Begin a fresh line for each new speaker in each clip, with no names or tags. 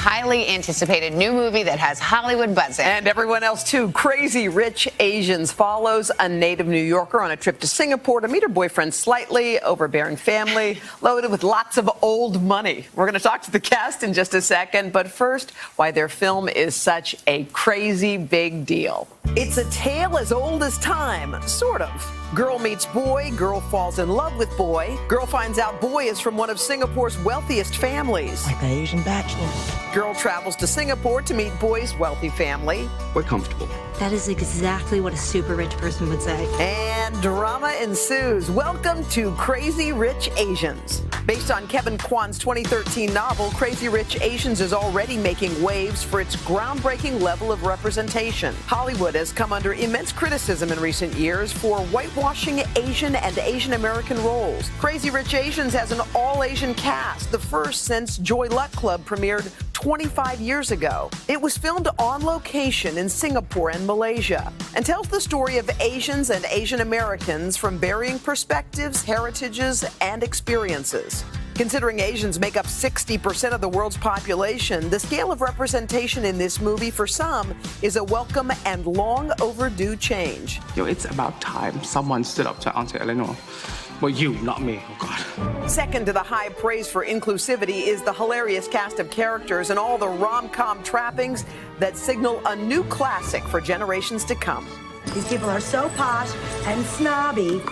highly anticipated new movie that has Hollywood buzzing.
And everyone else, too. Crazy Rich Asians follows a native New Yorker on a trip to Singapore to meet her boyfriend's slightly overbearing family, loaded with lots of old money. We're going to talk to the cast in just a second, but first, why their film is such a crazy big deal. It's a tale as old as time, sort of. Girl meets boy, girl falls in love with boy. Girl finds out boy is from one of Singapore's wealthiest families.
Like the Asian Bachelor.
Girl travels to Singapore to meet boy's wealthy family.
We're comfortable.
That is exactly what a super rich person would say.
And drama ensues. Welcome to Crazy Rich Asians. Based on Kevin Kwan's 2013 novel, Crazy Rich Asians is already making waves for its groundbreaking level of representation. Hollywood has come under immense criticism in recent years for whitewashing Asian and Asian American roles. Crazy Rich Asians has an all-Asian cast, the first since Joy Luck Club premiered 25 years ago. It was filmed on location in Singapore and Malaysia and tells the story of Asians and Asian Americans from varying perspectives, heritages, and experiences. Considering Asians make up 60% of the world's population, the scale of representation in this movie for some is a welcome and long overdue change.
It's about time someone stood up to Auntie Eleanor. Well, you, not me. Oh, God.
Second to the high praise for inclusivity is the hilarious cast of characters and all the rom-com trappings that signal a new classic for generations to come.
These people are so posh and snobby,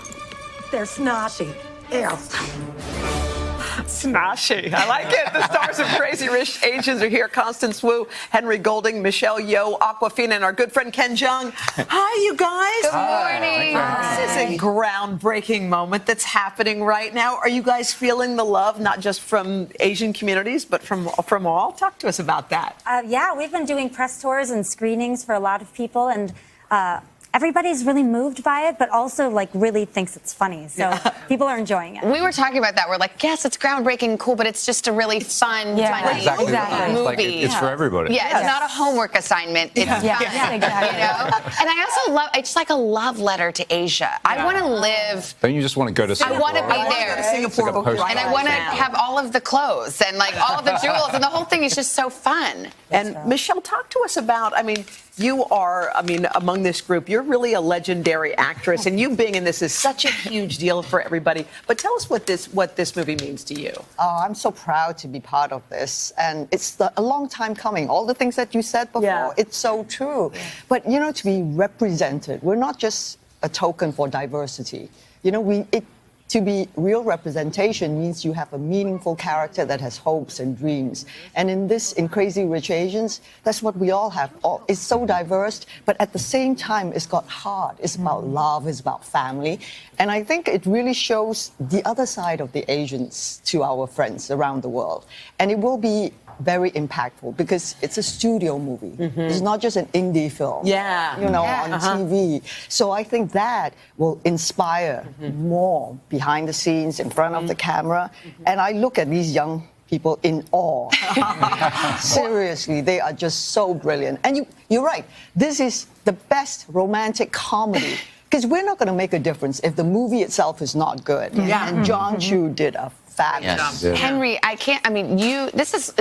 they're snotty. Ew.
Snotty. I like it. The stars of Crazy Rich Asians are here. Constance Wu, Henry Golding, Michelle Yeoh, Awkwafina, and our good friend Ken Jeong. Hi, you guys.
Good morning.
This is a groundbreaking moment that's happening right now. Are you guys feeling the love, not just from Asian communities, but from all? Talk to us about that.
Yeah, we've been doing press tours and screenings for a lot of people, and everybody's really moved by it, but also really thinks it's funny. So people are enjoying it.
We were talking about that. We're like, yes, it's groundbreaking, cool, but it's just a really fun, funny
Exactly.
movie.
Like it's for everybody.
Yeah, it's not a homework assignment. It's fun,
exactly.
you know? And I also love, it's like a love letter to Asia. I want to live.
Don't you just want to go to Singapore?
I want to be there.
Singapore,
Like
and I want to have all of the clothes and all of the jewels, and the whole thing is just so fun.
And Michelle, talk to us about, you are, among this group, you're really a legendary actress, and you being in this is such a huge deal for everybody. But tell us what this movie means to you.
Oh, I'm so proud to be part of this, and it's a long time coming. All the things that you said before, it's so true. Yeah. But, to be represented, we're not just a token for diversity. To be real representation means you have a meaningful character that has hopes and dreams. And in Crazy Rich Asians, that's what we all have. It's so diverse, but at the same time, it's got heart. It's about love, it's about family. And I think it really shows the other side of the Asians to our friends around the world. And it will be very impactful because it's a studio movie. It's not just an indie film. On TV. So I think that will inspire more behind the scenes, in front of the camera. And I look at these young people in awe. Seriously, they are just so brilliant. And you're right, this is the best romantic comedy. Because we're not going to make a difference if the movie itself is not good. And John Chu did a fabulous job.
Henry, this is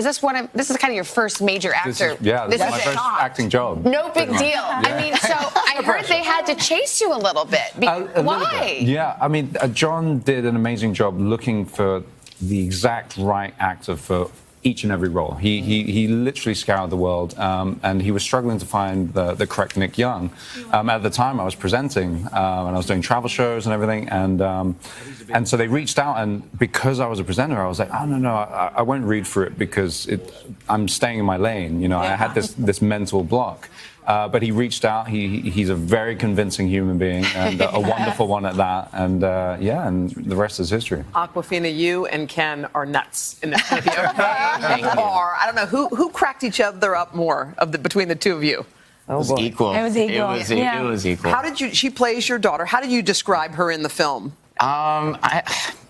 kind of your first major actor.
This is my first acting job.
No big deal. So I heard they had to chase you a little bit. Why?
Yeah, John did an amazing job looking for the exact right actor for each and every role. He literally scoured the world, and he was struggling to find the correct Nick Young. At the time, I was presenting, and I was doing travel shows and everything, and so they reached out, and because I was a presenter, I was like, oh, no, I won't read for it because I'm staying in my lane. I had this mental block. But he reached out. He's a very convincing human being and a wonderful one at that. And and the rest is history.
Awkwafina, you and Ken are nuts in this movie. I don't know who cracked each other up more between the two of you.
It was equal.
It was equal.
It was equal.
She plays your daughter. How did you describe her in the film?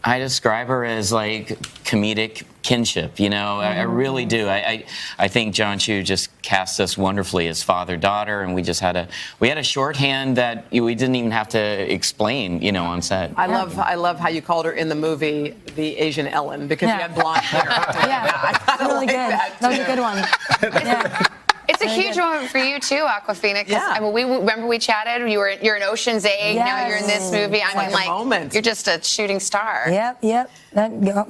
I describe her as like comedic kinship, you know. I really do. I think John Chu just cast us wonderfully as father-daughter, and we had a shorthand that we didn't even have to explain, you know, on set.
I love how you called her in the movie the Asian Ellen because you had blonde hair.
That's really good. That was a good one. Yeah.
It's a huge moment for you too, Aquafina.
Yeah.
I mean, remember we chatted. You're in Ocean's 8.
Yes.
Now you're in this movie. I mean,
like a moment.
you're just a shooting star.
Yep. And you rap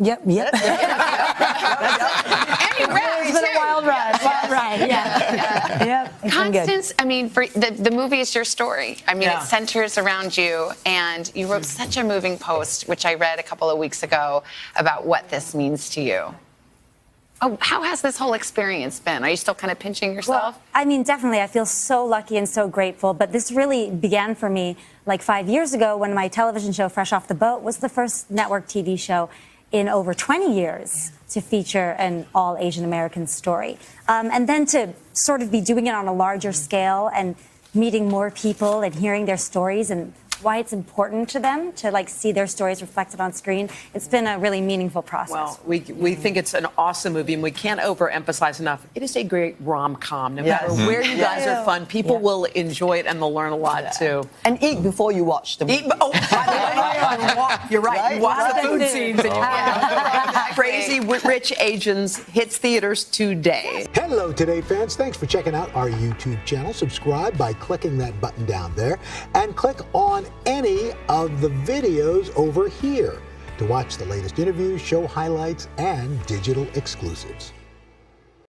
It's
been a wild ride. Yeah. Yep. It's been good.
Constance, I mean, for the movie is your story. I mean, it centers around you, and you wrote such a moving post, which I read a couple of weeks ago, about what this means to you. Oh, how has this whole experience been? Are you still kind of pinching yourself?
Well, I mean, definitely. I feel so lucky and so grateful. But this really began for me like 5 years ago when my television show, Fresh Off the Boat, was the first network TV show in over 20 years to feature an all-Asian American story. And then to sort of be doing it on a larger scale and meeting more people and hearing their stories and why it's important to them to like see their stories reflected on screen. It's been a really meaningful process.
Well, we think it's an awesome movie, and we can't overemphasize enough. It is a great rom-com. No matter where you guys are fun, people will enjoy it, and they'll learn a lot too.
And eat before you watch the movie.
You're right. You watch the food
Right.
scenes. Crazy Rich Asians hits theaters today.
Hello, Today fans. Thanks for checking out our YouTube channel. Subscribe by clicking that button down there and click on any of the videos over here to watch the latest interviews, show highlights, and digital exclusives.